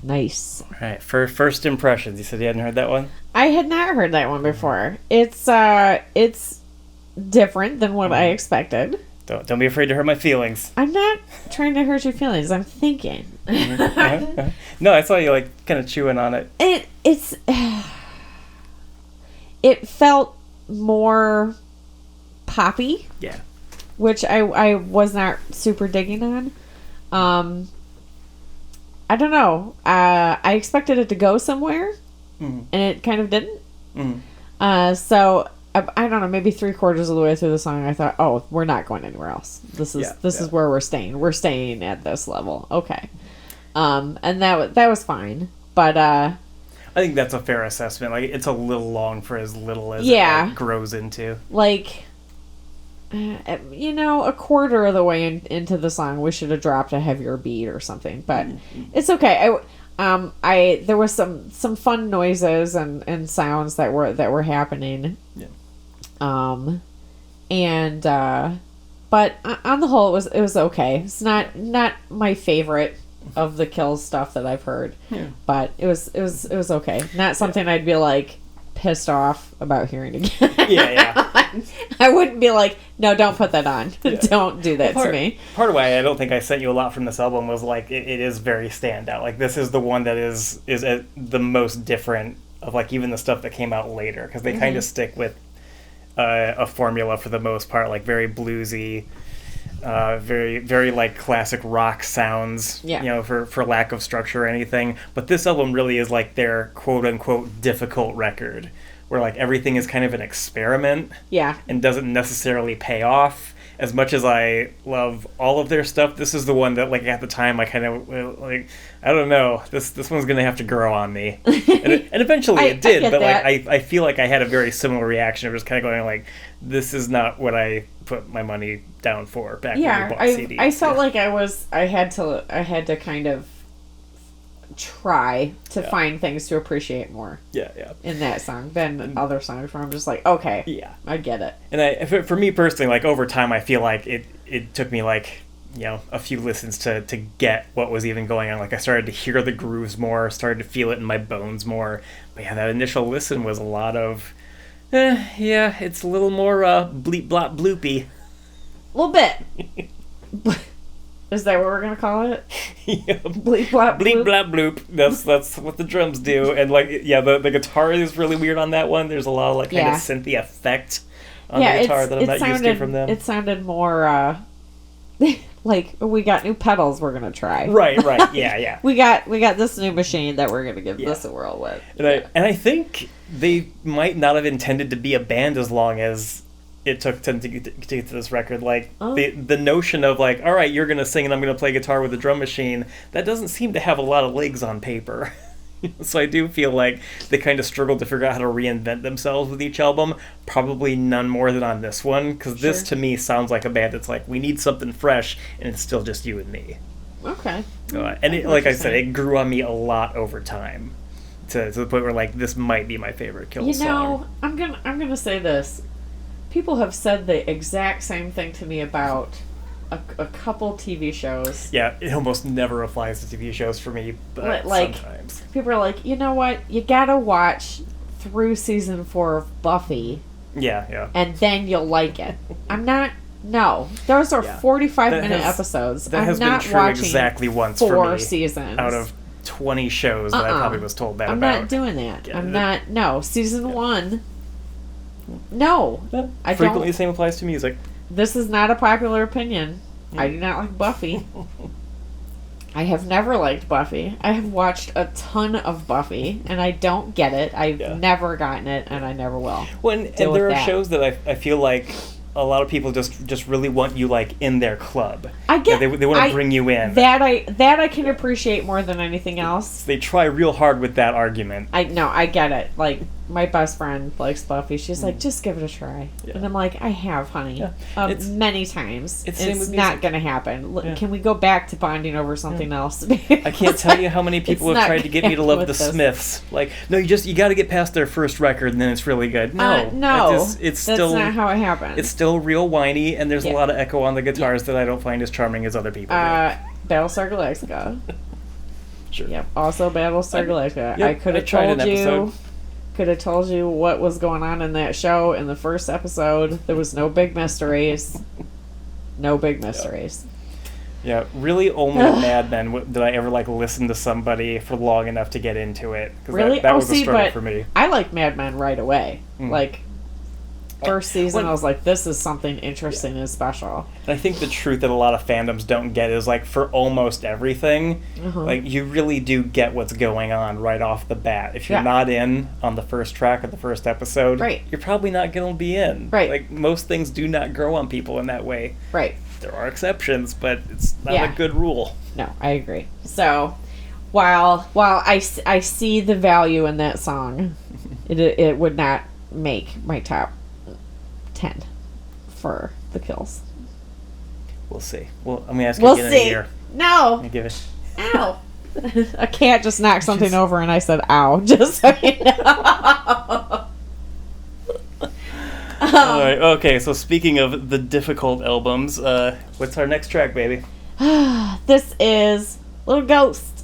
Nice. All right, for first impressions, you said you hadn't heard that one? I had not heard that one before. It's different than what I expected. Don't be afraid to hurt my feelings. I'm not trying to hurt your feelings. I'm thinking. No, I saw you like kind of chewing on it. It felt more poppy. Yeah. Which I was not super digging on. I don't know. I expected it to go somewhere, and it kind of didn't. So I don't know. Maybe 3/4 of the way through the song, I thought, "Oh, we're not going anywhere else. This is where we're staying. We're staying at this level." Okay, and that was fine. But I think that's a fair assessment. Like, it's a little long for as little as it grows into. Like, a quarter of the way into the song, we should have dropped a heavier beat or something. But it's okay. There was some fun noises and sounds that were happening. Yeah. But on the whole, it was okay. It's not my favorite of the Kills stuff that I've heard. Yeah. But it was okay. Not something I'd be like pissed off about hearing again. Yeah. I wouldn't be like, no, don't put that on. Yeah. Don't do that to me. Part of why I don't think I sent you a lot from this album was like it is very standout. Like, this is the one that is the most different of like even the stuff that came out later, because they kind of stick with a formula for the most part, like very bluesy, very very like classic rock sounds. Yeah. For lack of structure or anything. But this album really is like their quote unquote difficult record, where like everything is kind of an experiment. Yeah. And doesn't necessarily pay off. As much as I love all of their stuff, this is the one that, like, at the time I kind of, like, I don't know, this one's going to have to grow on me. And eventually it did, but that. Like I feel like I had a very similar reaction of just kind of going like, this is not what I put my money down for back when we bought CDs. I felt like I had to kind of try to find things to appreciate more in that song than other songs where I'm just like, okay, I get it. And for me personally, like, over time I feel like it took me like, a few listens to get what was even going on. Like, I started to hear the grooves more, started to feel it in my bones more. But that initial listen was a lot of it's a little more bleep blop bloopy. A little bit. Is that what we're gonna call it? Yeah. Bleep blop bloop. Bleep blop bloop. That's what the drums do. And like, the guitar is really weird on that one. There's a lot of like kind of synthy effect on the guitar that I'm not used to from them. It sounded more like, we got new pedals we're gonna try. Right, yeah. we got this new machine that we're gonna give this a whirl with. And I think they might not have intended to be a band as long as it took them to get to this record. Like, the notion of like, all right, you're gonna sing and I'm gonna play guitar with a drum machine, that doesn't seem to have a lot of legs on paper. So I do feel like they kind of struggled to figure out how to reinvent themselves with each album. Probably none more than on this one, because this to me sounds like a band that's like, we need something fresh, and it's still just you and me. Okay. And it, like I said, it grew on me a lot over time, to the point where like, this might be my favorite Kills song. I'm gonna say this. People have said the exact same thing to me about a couple TV shows. Yeah, it almost never applies to TV shows for me, but like, sometimes. People are like, you know what? You gotta watch through season 4 of Buffy. Yeah. And then you'll like it. No. Those are 45-minute episodes. That has been true exactly once for me. 4 seasons. Out of 20 shows that I probably was told that I'm about. I'm not doing that. No. Season 1. No. I frequently don't. The same applies to music. This is not a popular opinion. I do not like Buffy. I have never liked Buffy. I have watched a ton of Buffy, and I don't get it. I've never gotten it, and I never will. And there are shows that I feel like a lot of people just really want you like in their club. I get. They want to bring you in. That I can appreciate more than anything else. They try real hard with that argument. I get it. Like, my best friend likes Buffy. She's like, just give it a try. Yeah. And I'm like, I have, honey. Yeah. Many times. It's not going to happen. Look, can we go back to bonding over something else? I can't tell you how many people have tried to get me to love the Smiths. Like, no, you got to get past their first record and then it's really good. No. That's not how it happens. It's still real whiny, and there's a lot of echo on the guitars that I don't find as charming as other people do. Battlestar Galactica. Sure. Yep. Also, Battlestar Galactica. Yep, I could I have tried told an you. episode. Could have told you what was going on in that show in the first episode. There was no big mysteries. No big mysteries. Yeah, really only in Mad Men did I ever like listen to somebody for long enough to get into it. Really? That was a struggle for me. I like Mad Men right away. Like, first season, I was like, this is something interesting and special. And I think the truth that a lot of fandoms don't get is, like, for almost everything, like, you really do get what's going on right off the bat. If you're not in on the first track of the first episode, you're probably not going to be in. Right. Like, most things do not grow on people in that way. Right. There are exceptions, but it's not a good rule. No, I agree. So, while I see the value in that song, it would not make my top 10 for the kills. We'll see. Well, let me ask you again in a year. No. Let me give it. Ow. A cat just knocked something over and I said, ow, just so you know. All right. Okay. So speaking of the difficult albums, what's our next track, baby? This is Little Ghost